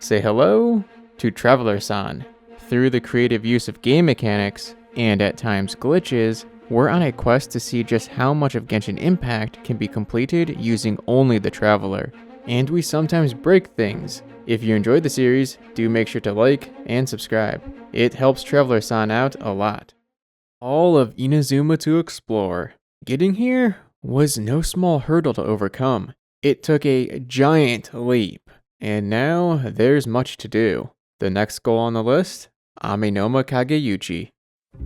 Say hello to travelersan. Through the creative use of game mechanics, and at times glitches, we're on a quest to see just how much of Genshin Impact can be completed using only the Traveler. And we sometimes break things. If you enjoyed the series, do make sure to like and subscribe. It helps travelersan out a lot. All of Inazuma to explore. Getting here was no small hurdle to overcome. It took a giant leap, and now there's much to do. The next goal on the list? Amenoma Kageuchi.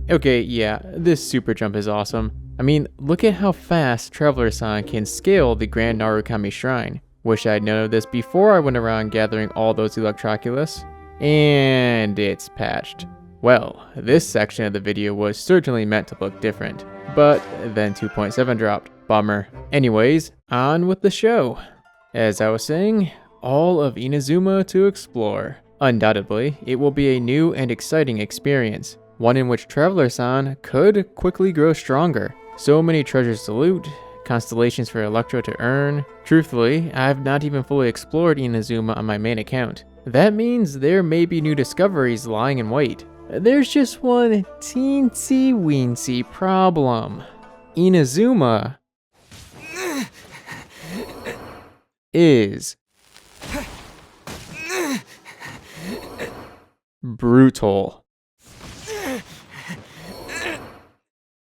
Okay, yeah, this super jump is awesome. I mean, look at how fast travelersan can scale the Grand Narukami Shrine. Wish I'd known of this before I went around gathering all those Electroculus. And it's patched. Well, this section of the video was certainly meant to look different, but then 2.7 dropped. Bummer. Anyways, on with the show. As I was saying, all of Inazuma to explore. Undoubtedly, it will be a new and exciting experience, one in which travelersan could quickly grow stronger. So many treasures to loot, constellations for Electro to earn. Truthfully, I've not even fully explored Inazuma on my main account. That means there may be new discoveries lying in wait. There's just one teensy-weensy problem. Inazuma is brutal.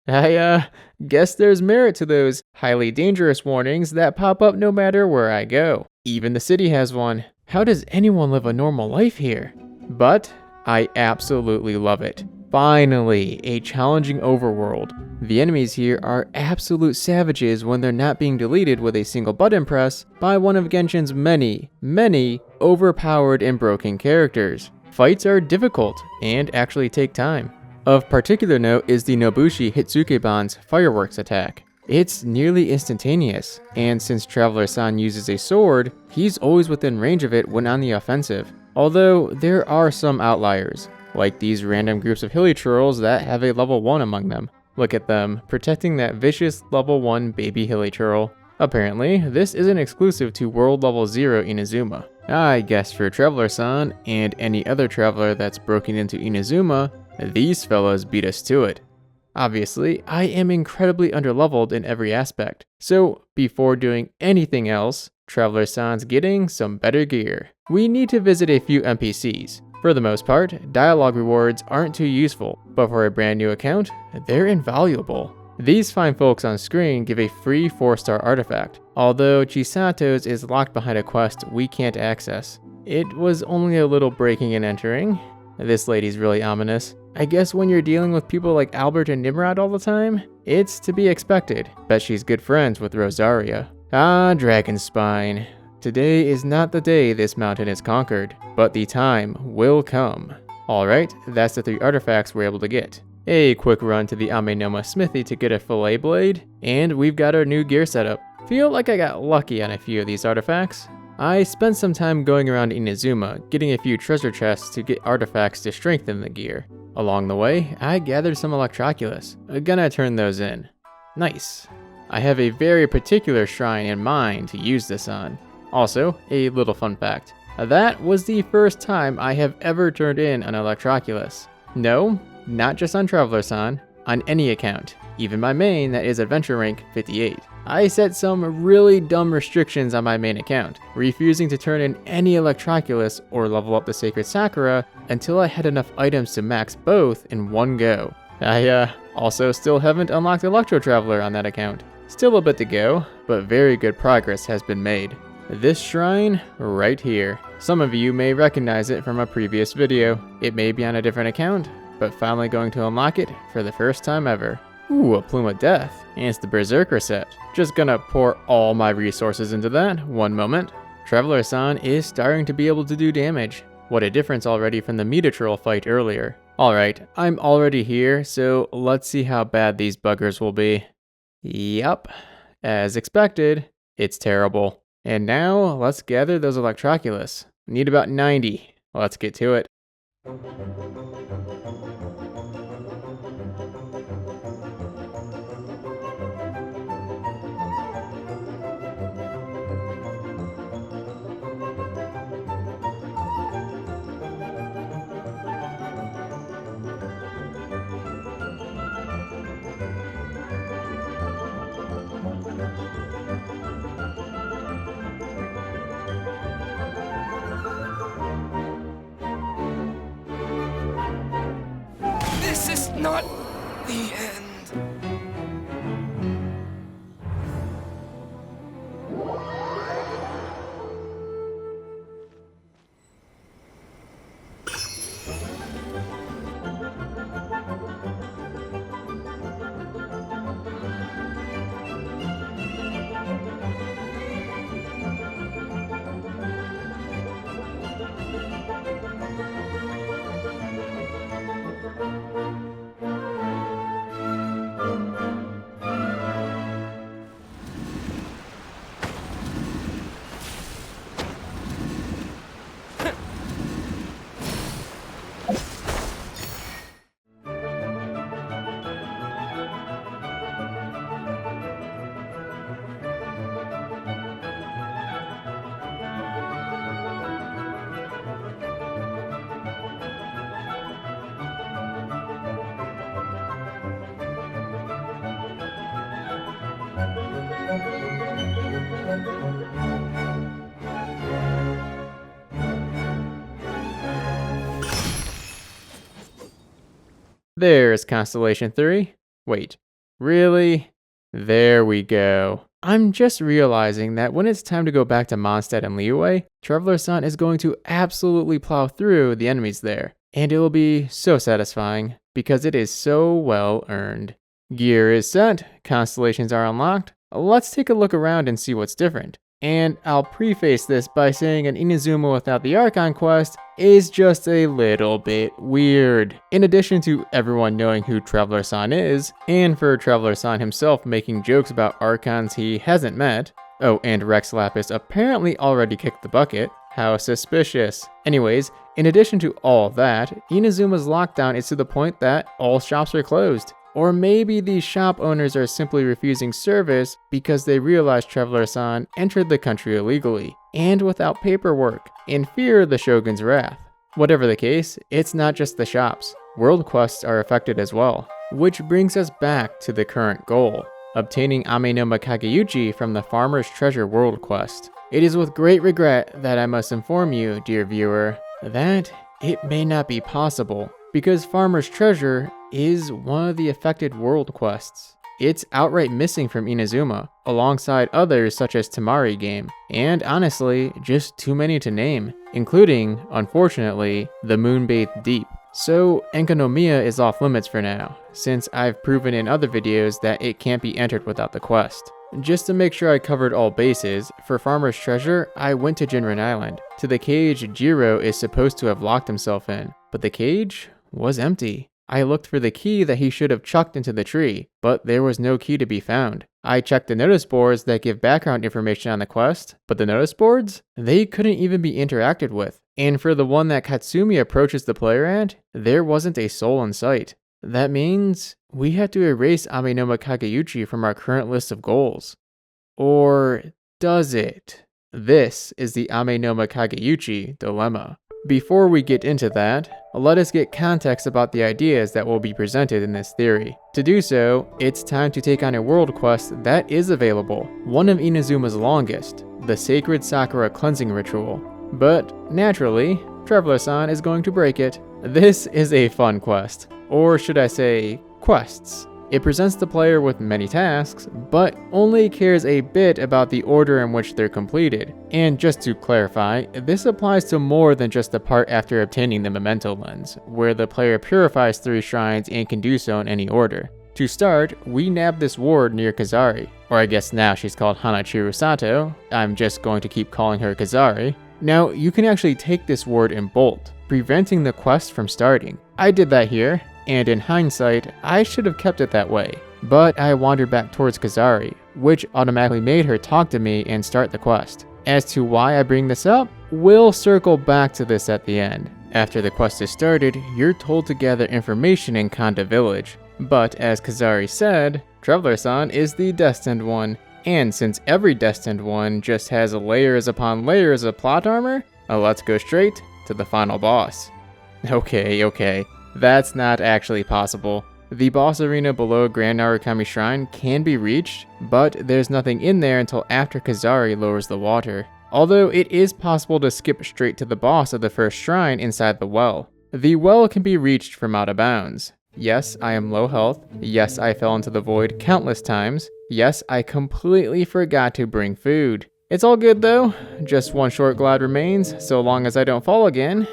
I guess there's merit to those highly dangerous warnings that pop up no matter where I go. Even the city has one. How does anyone live a normal life here? But I absolutely love it. Finally, a challenging overworld. The enemies here are absolute savages when they're not being deleted with a single button press by one of Genshin's many overpowered and broken characters. Fights are difficult and actually take time. Of particular note is the Nobushi Hitsukeban's fireworks attack. It's nearly instantaneous, and since travelersan uses a sword, he's always within range of it when on the offensive. Although there are some outliers, like these random groups of hilly trolls that have a level 1 among them. Look at them, protecting that vicious level 1 baby hilly troll. Apparently, this isn't exclusive to world level 0 Inazuma. I guess for travelersan and any other traveler that's broken into Inazuma, these fellas beat us to it. Obviously, I am incredibly underleveled in every aspect, so before doing anything else, travelersan's getting some better gear. We need to visit a few NPCs. For the most part, dialogue rewards aren't too useful, but for a brand new account, they're invaluable. These fine folks on screen give a free 4-star artifact, although Chisato's is locked behind a quest we can't access. It was only a little breaking and entering. This lady's really ominous. I guess when you're dealing with people like Albert and Nimrod all the time, it's to be expected. Bet she's good friends with Rosaria. Ah, Dragonspine. Today is not the day this mountain is conquered, but the time will come. Alright, that's the 3 artifacts we're able to get. A quick run to the Amenoma smithy to get a fillet blade, and we've got our new gear setup. Feel like I got lucky on a few of these artifacts. I spent some time going around Inazuma, getting a few treasure chests to get artifacts to strengthen the gear. Along the way, I gathered some Electroculus. Gonna turn those in. Nice. I have a very particular shrine in mind to use this on. Also, a little fun fact. That was the first time I have ever turned in an Electroculus. No, not just on travelersan, on any account, even my main that is adventure rank 58. I set some really dumb restrictions on my main account, refusing to turn in any Electroculus or level up the sacred Sakura until I had enough items to max both in one go. I also still haven't unlocked Electro Traveler on that account. Still a bit to go, but very good progress has been made. This shrine right here. Some of you may recognize it from a previous video. It may be on a different account, but finally going to unlock it for the first time ever. Ooh, a Plume of Death, and it's the Berserker set. Just gonna pour all my resources into that, one moment. Travelersan is starting to be able to do damage. What a difference already from the Metatroll fight earlier. Alright, I'm already here, so let's see how bad these buggers will be. Yup, as expected, it's terrible. And now, let's gather those Electroculus. Need about 90. Let's get to it. not the end. There's Constellation 3. Wait, really? There we go. I'm just realizing that when it's time to go back to Mondstadt and Liyue, travelersan is going to absolutely plow through the enemies there. And it will be so satisfying, because it is so well earned. Gear is set, constellations are unlocked. Let's take a look around and see what's different. And I'll preface this by saying an Inazuma without the Archon quest is just a little bit weird. In addition to everyone knowing who travelersan is, and for travelersan himself making jokes about Archons he hasn't met. Oh, and Rex Lapis apparently already kicked the bucket. How suspicious. Anyways, in addition to all of that, Inazuma's lockdown is to the point that all shops are closed. Or maybe these shop owners are simply refusing service because they realize travelersan entered the country illegally, and without paperwork, in fear of the Shogun's wrath. Whatever the case, it's not just the shops. World quests are affected as well. Which brings us back to the current goal, obtaining Amenoma Kageuchi from the Farmer's Treasure World quest. It is with great regret that I must inform you, dear viewer, that it may not be possible, because Farmer's Treasure is one of the affected world quests. It's outright missing from Inazuma, alongside others such as Tamari Game, and honestly, just too many to name, including, unfortunately, the Moonbathed Deep. So Enkanomiya is off limits for now, since I've proven in other videos that it can't be entered without the quest. Just to make sure I covered all bases, for Farmer's Treasure, I went to Jinren Island, to the cage Jiro is supposed to have locked himself in, but the cage was empty. I looked for the key that he should have chucked into the tree, but there was no key to be found. I checked the notice boards that give background information on the quest, but the notice boards? They couldn't even be interacted with. And for the one that Katsumi approaches the player at, there wasn't a soul in sight. That means we have to erase Amenoma Kageuchi from our current list of goals. Or does it? This is the Amenoma Kageuchi dilemma. Before we get into that, let us get context about the ideas that will be presented in this theory. To do so, it's time to take on a world quest that is available, one of Inazuma's longest, the Sacred Sakura Cleansing Ritual. But, naturally, travelersan is going to break it. This is a fun quest, or should I say, quests. It presents the player with many tasks, but only cares a bit about the order in which they're completed. And just to clarify, this applies to more than just the part after obtaining the Memento Lens, where the player purifies 3 shrines and can do so in any order. To start, we nab this ward near Kazari, or I guess now she's called Hanachirusato. I'm just going to keep calling her Kazari. Now, you can actually take this ward in bolt, preventing the quest from starting. I did that here. And in hindsight, I should have kept it that way. But I wandered back towards Kazari, which automatically made her talk to me and start the quest. As to why I bring this up, we'll circle back to this at the end. After the quest is started, you're told to gather information in Kanda Village. But as Kazari said, travelersan is the destined one. And since every destined one just has layers upon layers of plot armor, let's go straight to the final boss. Okay. That's not actually possible. The boss arena below Grand Narukami Shrine can be reached, but there's nothing in there until after Kazari lowers the water. Although it is possible to skip straight to the boss of the first shrine inside the well. The well can be reached from out of bounds. Yes, I am low health. Yes, I fell into the void countless times. Yes, I completely forgot to bring food. It's all good though. Just one short glide remains, so long as I don't fall again.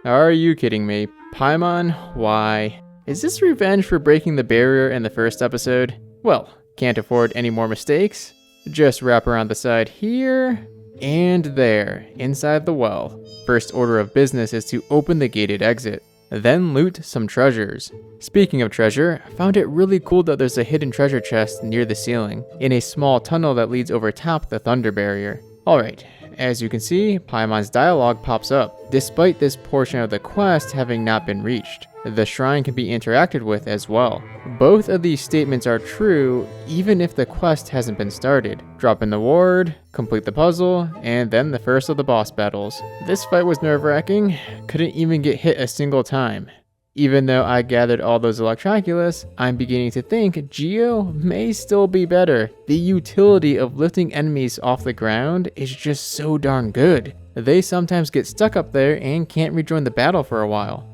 Are you kidding me? Paimon, why? Is this revenge for breaking the barrier in the first episode? Well, can't afford any more mistakes. Just wrap around the side here and there, inside the well. First order of business is to open the gated exit, then loot some treasures. Speaking of treasure, I found it really cool that there's a hidden treasure chest near the ceiling, in a small tunnel that leads over top the thunder barrier. Alright, as you can see, Paimon's dialogue pops up, despite this portion of the quest having not been reached. The shrine can be interacted with as well. Both of these statements are true, even if the quest hasn't been started. Drop in the ward, complete the puzzle, and then the first of the boss battles. This fight was nerve-wracking, couldn't even get hit a single time. Even though I gathered all those Electroculus, I'm beginning to think Geo may still be better. The utility of lifting enemies off the ground is just so darn good. They sometimes get stuck up there and can't rejoin the battle for a while.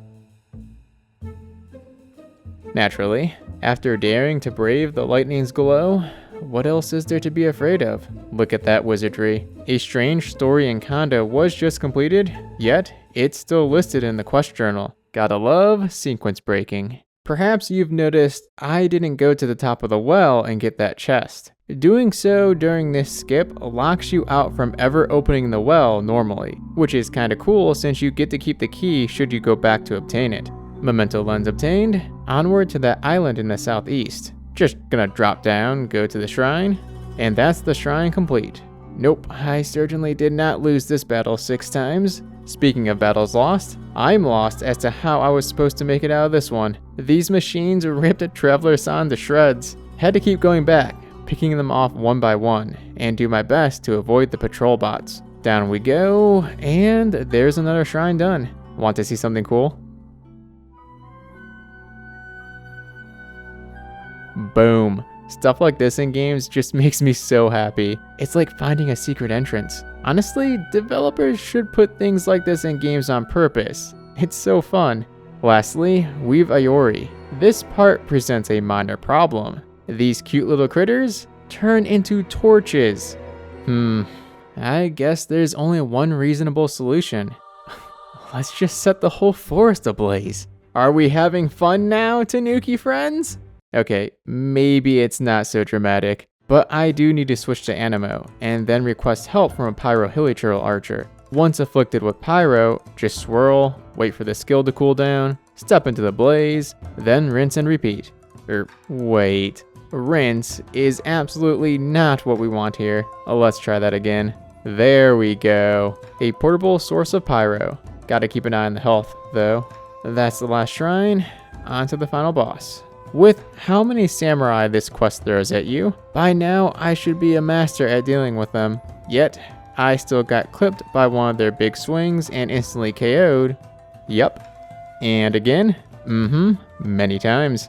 Naturally, after daring to brave the lightning's glow, what else is there to be afraid of? Look at that wizardry. A strange story in Kanda was just completed, yet it's still listed in the quest journal. Gotta love sequence breaking. Perhaps you've noticed I didn't go to the top of the well and get that chest. Doing so during this skip locks you out from ever opening the well normally, which is kinda cool since you get to keep the key should you go back to obtain it. Memento lens obtained, onward to that island in the southeast. Just gonna drop down, go to the shrine, and that's the shrine complete. Nope, I certainly did not lose this battle 6 times. Speaking of battles lost, I'm lost as to how I was supposed to make it out of this one. These machines ripped travelersan to shreds. Had to keep going back, picking them off one by one, and do my best to avoid the patrol bots. Down we go, and there's another shrine done. Want to see something cool? Boom. Stuff like this in games just makes me so happy. It's like finding a secret entrance. Honestly, developers should put things like this in games on purpose. It's so fun. Lastly, we've Iori. This part presents a minor problem. These cute little critters turn into torches. I guess there's only one reasonable solution. Let's just set the whole forest ablaze. Are we having fun now, Tanuki friends? Okay, maybe it's not so dramatic, but I do need to switch to Anemo, and then request help from a Pyro Hilichurl archer. Once afflicted with Pyro, just swirl, wait for the skill to cool down, step into the blaze, then rinse and repeat. Wait. Rinse is absolutely not what we want here. Let's try that again. There we go. A portable source of Pyro. Gotta keep an eye on the health, though. That's the last shrine. On to the final boss. With how many samurai this quest throws at you, by now I should be a master at dealing with them. Yet, I still got clipped by one of their big swings and instantly KO'd. Yup. And again? Many times.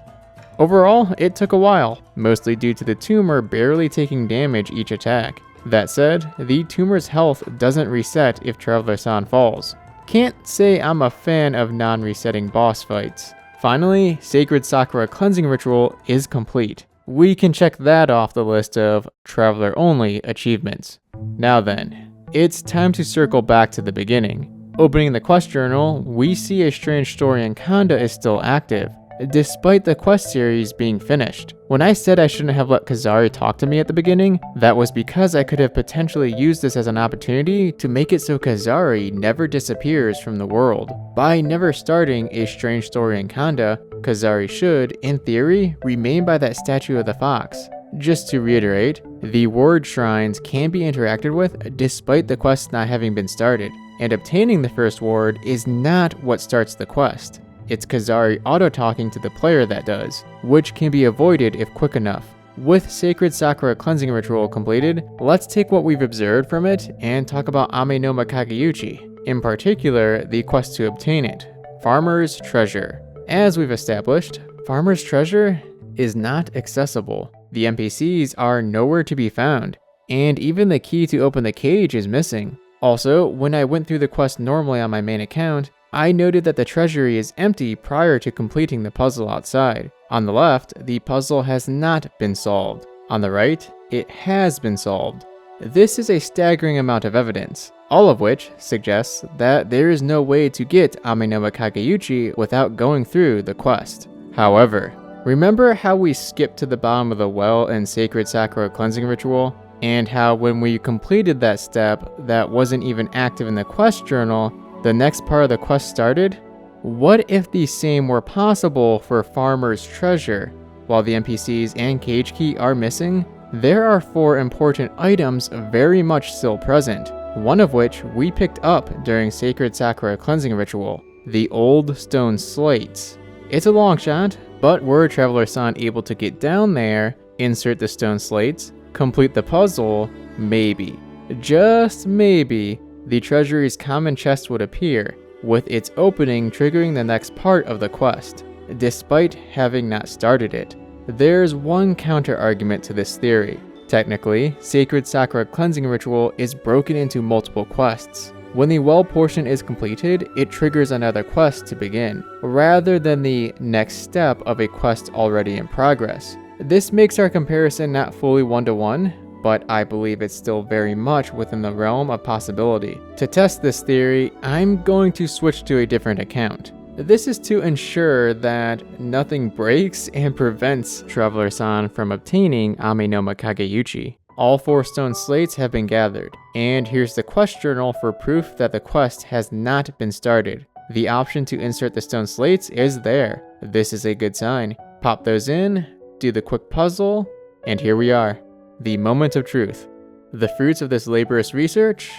Overall, it took a while, mostly due to the tumor barely taking damage each attack. That said, the tumor's health doesn't reset if travelersan falls. Can't say I'm a fan of non-resetting boss fights. Finally, Sacred Sakura Cleansing Ritual is complete. We can check that off the list of Traveler-only achievements. Now then, it's time to circle back to the beginning. Opening the quest journal, we see a strange story in Kanda is still active, despite the quest series being finished. When I said I shouldn't have let Kazari talk to me at the beginning, that was because I could have potentially used this as an opportunity to make it so Kazari never disappears from the world. By never starting a strange story in Kanda, Kazari should, in theory, remain by that statue of the fox. Just to reiterate, the ward shrines can be interacted with despite the quest not having been started, and obtaining the first ward is not what starts the quest. It's Kazari auto-talking to the player that does, which can be avoided if quick enough. With Sacred Sakura Cleansing Ritual completed, let's take what we've observed from it and talk about Amenoma Kageuchi, in particular the quest to obtain it, Farmer's Treasure. As we've established, Farmer's Treasure is not accessible. The NPCs are nowhere to be found, and even the key to open the cage is missing. Also, when I went through the quest normally on my main account, I noted that the treasury is empty prior to completing the puzzle outside. On the left, the puzzle has not been solved. On the right, it has been solved. This is a staggering amount of evidence, all of which suggests that there is no way to get Amenoma Kageuchi without going through the quest. However, remember how we skipped to the bottom of the well in Sacred Sakura cleansing ritual? And how when we completed that step that wasn't even active in the quest journal, the next part of the quest started? What if the same were possible for Farmer's Treasure? While the NPCs and Cage Key are missing, there are 4 important items very much still present, one of which we picked up during Sacred Sakura cleansing ritual, the old stone slates. It's a long shot, but were travelersan able to get down there, insert the stone slates, complete the puzzle, maybe, just maybe, the treasury's common chest would appear, with its opening triggering the next part of the quest, despite having not started it. There's one counter-argument to this theory. Technically, Sacred Sakura cleansing ritual is broken into multiple quests. When the well portion is completed, it triggers another quest to begin, rather than the next step of a quest already in progress. This makes our comparison not fully one-to-one, but I believe it's still very much within the realm of possibility. To test this theory, I'm going to switch to a different account. This is to ensure that nothing breaks and prevents travelersan from obtaining Amenoma Kageuchi. All 4 stone slates have been gathered, and here's the quest journal for proof that the quest has not been started. The option to insert the stone slates is there. This is a good sign. Pop those in, do the quick puzzle, and here we are. The moment of truth. The fruits of this laborious research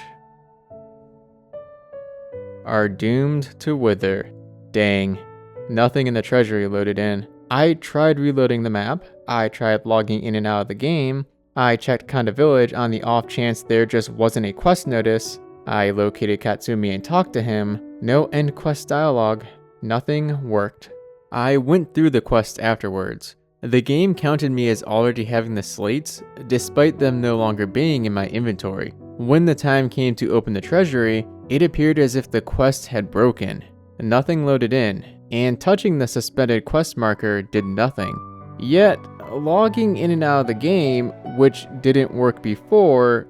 are doomed to wither. Dang, nothing in the treasury loaded in. I tried reloading the map, I tried logging in and out of the game, I checked Kanda Village on the off chance there just wasn't a quest notice, I located Kitsune and talked to him, no end quest dialogue, nothing worked. I went through the quest afterwards. The game counted me as already having the slates, despite them no longer being in my inventory. When the time came to open the treasury, it appeared as if the quest had broken. Nothing loaded in, and touching the suspended quest marker did nothing. Yet, logging in and out of the game, which didn't work before,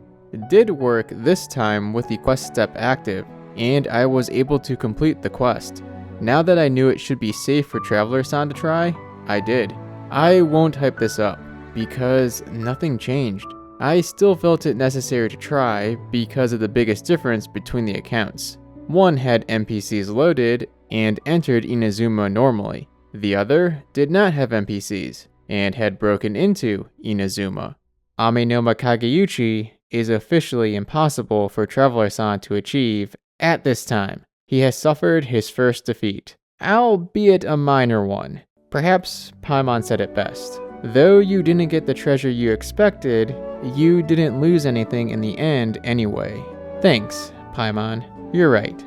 did work this time with the quest step active, and I was able to complete the quest. Now that I knew it should be safe for travelersan to try, I did. I won't hype this up, because nothing changed. I still felt it necessary to try because of the biggest difference between the accounts. One had NPCs loaded and entered Inazuma normally. The other did not have NPCs and had broken into Inazuma. Amenoma Kageuchi is officially impossible for travelersan to achieve at this time. He has suffered his first defeat, albeit a minor one. Perhaps Paimon said it best. Though you didn't get the treasure you expected, you didn't lose anything in the end anyway. Thanks, Paimon. You're right.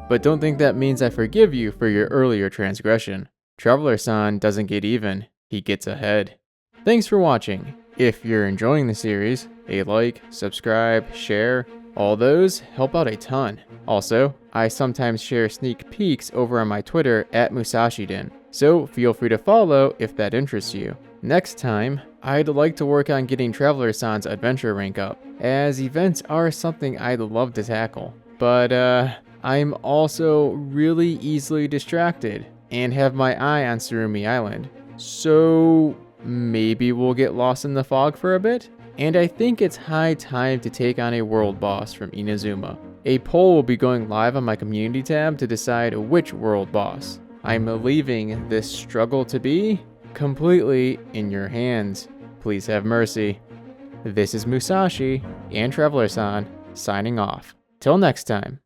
But don't think that means I forgive you for your earlier transgression. Travelersan doesn't get even, he gets ahead. Thanks for watching. If you're enjoying the series, a like, subscribe, share, all those help out a ton. Also, I sometimes share sneak peeks over on my Twitter @Musashiden, so feel free to follow if that interests you. Next time, I'd like to work on getting travelersan's adventure rank up, as events are something I'd love to tackle. But I'm also really easily distracted and have my eye on Surumi Island. So maybe we'll get lost in the fog for a bit? And I think it's high time to take on a world boss from Inazuma. A poll will be going live on my community tab to decide which world boss. I'm leaving this struggle to be completely in your hands. Please have mercy. This is Musashi and travelersan signing off. Till next time.